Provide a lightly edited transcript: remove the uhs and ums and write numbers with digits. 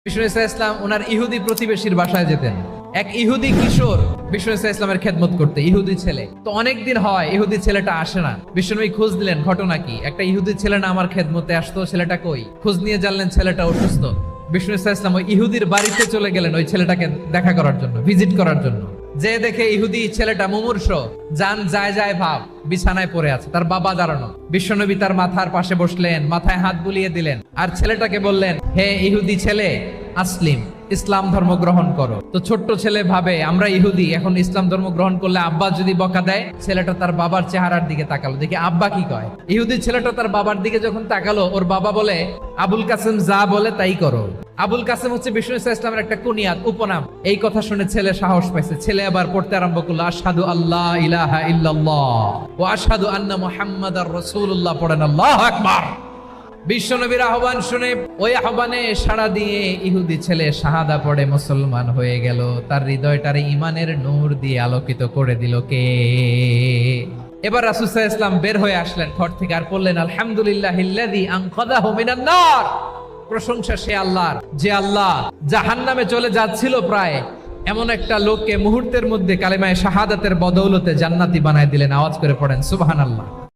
বিষ্ণু ইসলাম ওনার ইহুদি প্রতিবেশীর বাসায় যেতেন। এক ইহুদি কিশোর বিষ্ণু ইসলামের খেদমত করতে, ইহুদি ছেলে। তো অনেকদিন হয় ইহুদি ছেলেটা আসে না। বিষ্ণুনবী খোঁজ দিলেন, ঘটনা কি? একটা ইহুদি ছেলে না আমার খেদমতে আসতো, ছেলেটা কই? খোঁজ নিয়ে জানলেন ছেলেটা অসুস্থ। বিষ্ণু ইসলাম ওই ইহুদির বাড়িতে চলে গেলেন ওই ছেলেটাকে দেখা করার জন্য, ভিজিট করার জন্য। যে দেখে ইহুদি ছেলেটা মুমূর্ষ, জান যায় যায় ভাব, বিছানায় পড়ে আছে, তার বাবা দাঁড়ানো। বিশ্বনবী তার মাথার পাশে বসলেন, মাথায় হাত বুলিয়ে দিলেন, আর ছেলেটাকে বললেন, হে ইহুদি ছেলে, আসলিম, ইসলাম ধর্ম গ্রহণ করো। তো ছোট্ট ছেলে ভাবে আমরা ইহুদি, এখন ইসলাম ধর্ম গ্রহণ করলে আব্বা যদি বকা দেয়। ছেলেটা তার বাবার চেহারার দিকে তাকালো, দেখি আব্বা কি কয়। ইহুদি ছেলেটা তার বাবার দিকে যখন তাকালো, ওর বাবা বলে, আবুল কাসেম যা বলে তাই করো। আবুল কাসেম হচ্ছে বিষ্ণু ইসলামের একটা কুনিয়াত, উপনাম। এই কথা শুনে ছেলে সাহস পাইছে। ছেলে আবার পড়তে আরম্ভ করলো, আশহাদু আল্লাহ ইলাহা ইল্লাল্লাহ ওয়া আশহাদু আন্না মুহাম্মাদার রাসূলুল্লাহ। পড়েন আল্লাহু আকবার। বিশ্বনবীর আহ্বান শুনে ওই আহ্বানে সাড়া দিয়ে ইহুদি ছেলে শাহাদা পড়ে মুসলমান হয়ে গেল। তার হৃদয়টারে ঈমানের নূর দিয়ে আলোকিত করে দিল কে? এবার রাসূল সাল্লাল্লাহু আলাইহি ওয়াসাল্লাম বের হয়ে আসলেন ঘর থেকে, আর বললেন, আলহামদুলিল্লাহিল্লাযী আনকাযাহু মিনান নার। প্রশংসা সে আল্লাহর, যে আল্লাহ জাহান্নামে চলে যাচ্ছিল প্রায়, এমন একটা লোককে মুহূর্তের মধ্যে কালেমায়ে শাহাদাতের বদৌলতে জান্নাতি বানায় দিলেন। আওয়াজ করে পড়েন সুবহানাল্লাহ।